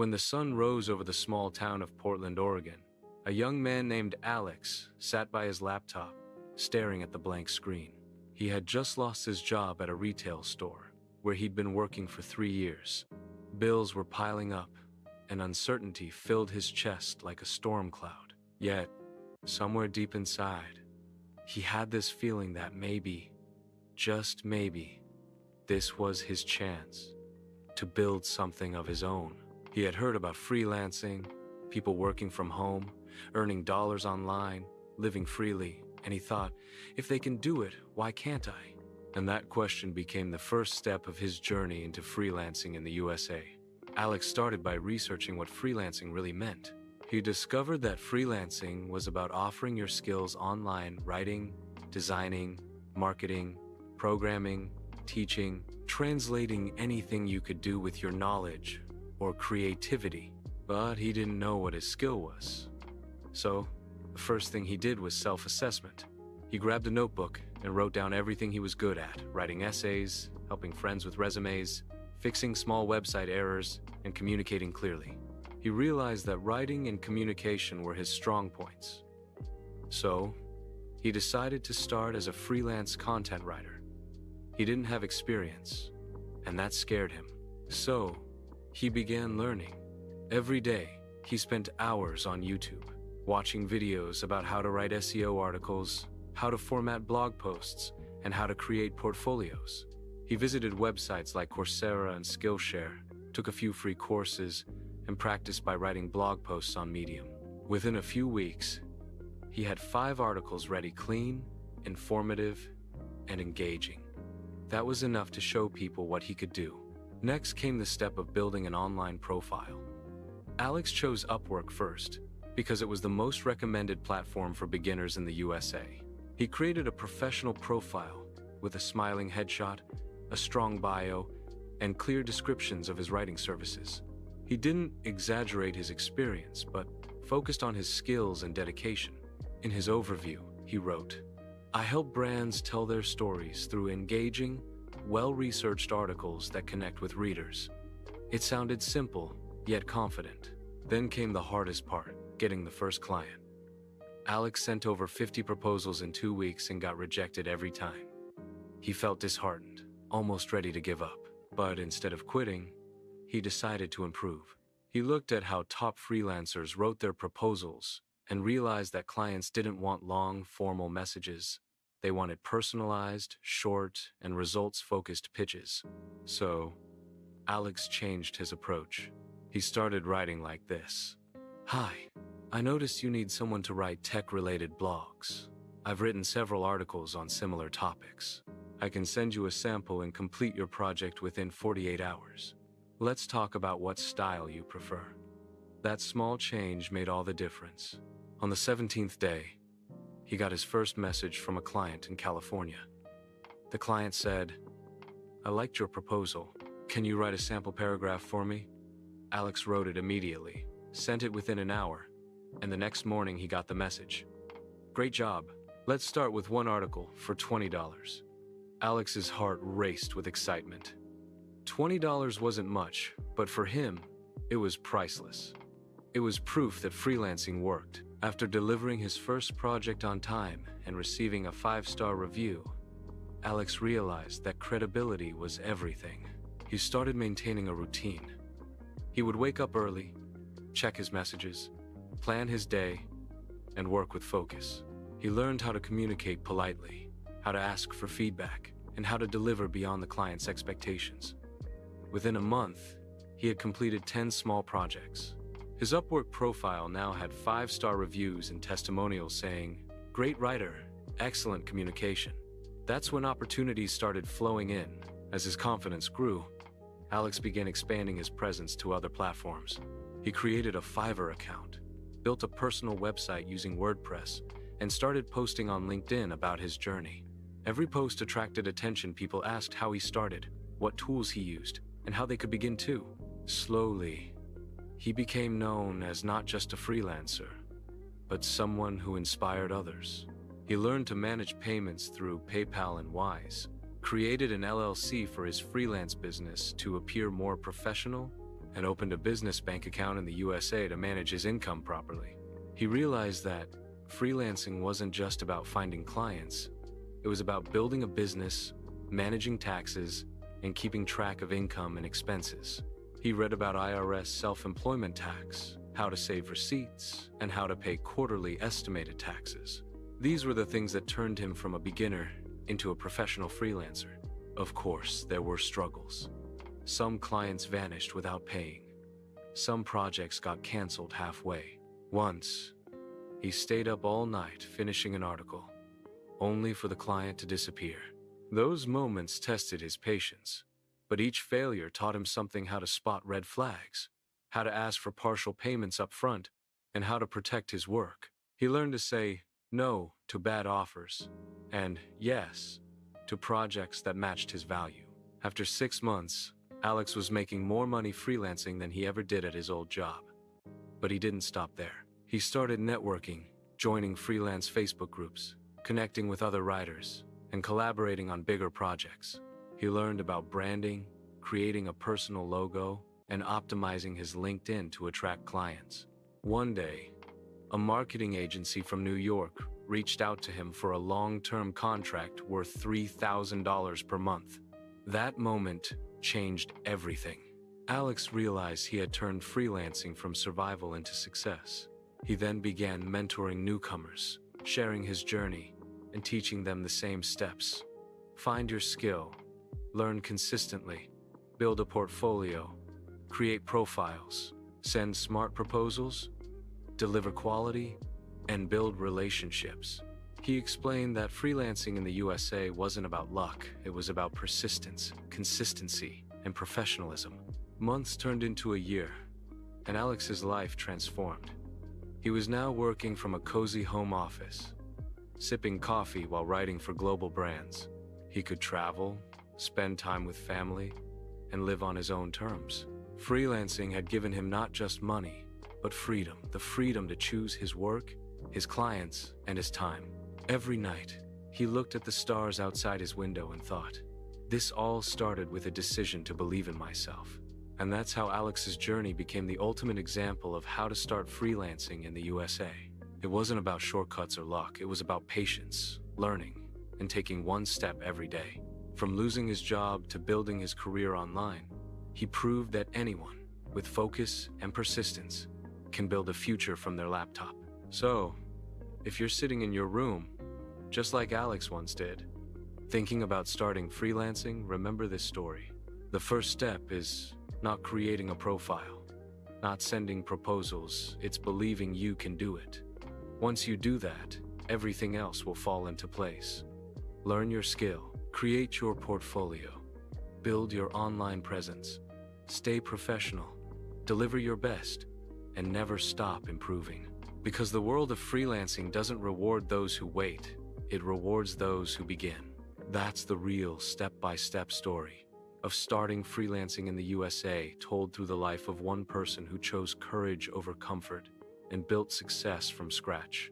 When the sun rose over the small town of Portland, Oregon, a young man named Alex sat by his laptop, staring at the blank screen. He had just lost his job at a retail store, where he'd been working for 3 years. Bills were piling up, and uncertainty filled his chest like a storm cloud. Yet, somewhere deep inside, he had this feeling that maybe, just maybe, this was his chance to build something of his own. He had heard about freelancing, people working from home, earning dollars online, living freely, and he thought, if they can do it, why can't I? And that question became the first step of his journey into freelancing in the USA. Alex started by researching what freelancing really meant. He discovered that freelancing was about offering your skills online, writing, designing, marketing, programming, teaching, translating anything you could do with your knowledge or creativity. But he didn't know what his skill was. So, the first thing he did was self-assessment. He grabbed a notebook and wrote down everything he was good at, writing essays, helping friends with resumes, fixing small website errors, and communicating clearly. He realized that writing and communication were his strong points. So, he decided to start as a freelance content writer. He didn't have experience, and that scared him. So, he began learning. Every day, he spent hours on YouTube, watching videos about how to write SEO articles, how to format blog posts, and how to create portfolios. He visited websites like Coursera and Skillshare, took a few free courses, and practiced by writing blog posts on Medium. Within a few weeks, he had 5 articles ready, clean, informative, and engaging. That was enough to show people what he could do. Next came the step of building an online profile. Alex chose Upwork first, because it was the most recommended platform for beginners in the USA. He created a professional profile with a smiling headshot, a strong bio, and clear descriptions of his writing services. He didn't exaggerate his experience, but focused on his skills and dedication. In his overview, he wrote, "I help brands tell their stories through engaging, well-researched articles that connect with readers." It sounded simple, yet confident. Then came the hardest part, getting the first client. Alex sent over 50 proposals in 2 weeks and got rejected every time. He felt disheartened, almost ready to give up. But instead of quitting, he decided to improve. He looked at how top freelancers wrote their proposals and realized that clients didn't want long, formal messages. They wanted personalized, short, and results-focused pitches. So, Alex changed his approach. He started writing like this. "Hi, I noticed you need someone to write tech-related blogs. I've written several articles on similar topics. I can send you a sample and complete your project within 48 hours. Let's talk about what style you prefer." That small change made all the difference. On the 17th day, he got his first message from a client in California. The client said, "I liked your proposal. Can you write a sample paragraph for me?" Alex wrote it immediately, sent it within an hour, and the next morning he got the message. "Great job. Let's start with one article for $20. Alex's heart raced with excitement. $20 wasn't much, but for him, it was priceless. It was proof that freelancing worked. After delivering his first project on time and receiving a 5-star review, Alex realized that credibility was everything. He started maintaining a routine. He would wake up early, check his messages, plan his day, and work with focus. He learned how to communicate politely, how to ask for feedback, and how to deliver beyond the client's expectations. Within a month, he had completed 10 small projects. His Upwork profile now had 5-star reviews and testimonials saying, "Great writer, excellent communication." That's when opportunities started flowing in. As his confidence grew, Alex began expanding his presence to other platforms. He created a Fiverr account, built a personal website using WordPress, and started posting on LinkedIn about his journey. Every post attracted attention. People asked how he started, what tools he used, and how they could begin too. Slowly, he became known as not just a freelancer, but someone who inspired others. He learned to manage payments through PayPal and Wise, created an LLC for his freelance business to appear more professional, and opened a business bank account in the USA to manage his income properly. He realized that freelancing wasn't just about finding clients, it was about building a business, managing taxes, and keeping track of income and expenses. He read about IRS self-employment tax, how to save receipts, and how to pay quarterly estimated taxes. These were the things that turned him from a beginner into a professional freelancer. Of course, there were struggles. Some clients vanished without paying. Some projects got canceled halfway. Once, he stayed up all night finishing an article, only for the client to disappear. Those moments tested his patience, but each failure taught him something: how to spot red flags, how to ask for partial payments up front, and how to protect his work. He learned to say no to bad offers and yes to projects that matched his value. After 6 months, Alex was making more money freelancing than he ever did at his old job. But he didn't stop there. He started networking, joining freelance Facebook groups, connecting with other writers, and collaborating on bigger projects. He learned about branding, creating a personal logo, and optimizing his LinkedIn to attract clients. One day, a marketing agency from New York reached out to him for a long-term contract worth $3,000 per month. That moment changed everything. Alex realized he had turned freelancing from survival into success. He then began mentoring newcomers, sharing his journey, and teaching them the same steps. Find your skill, learn consistently, build a portfolio, create profiles, send smart proposals, deliver quality, and build relationships. He explained that freelancing in the USA wasn't about luck, it was about persistence, consistency, and professionalism. Months turned into a year, and Alex's life transformed. He was now working from a cozy home office, sipping coffee while writing for global brands. He could travel, spend time with family, and live on his own terms. Freelancing had given him not just money, but freedom. The freedom to choose his work, his clients, and his time. Every night, he looked at the stars outside his window and thought, this all started with a decision to believe in myself. And that's how Alex's journey became the ultimate example of how to start freelancing in the USA. It wasn't about shortcuts or luck, it was about patience, learning, and taking one step every day. From losing his job to building his career online, he proved that anyone, with focus and persistence, can build a future from their laptop. So, if you're sitting in your room, just like Alex once did, thinking about starting freelancing, remember this story. The first step is not creating a profile, not sending proposals, it's believing you can do it. Once you do that, everything else will fall into place. Learn your skill, create your portfolio, build your online presence, stay professional, deliver your best, and never stop improving. Because the world of freelancing doesn't reward those who wait, it rewards those who begin. That's the real step-by-step story of starting freelancing in the USA, told through the life of one person who chose courage over comfort and built success from scratch.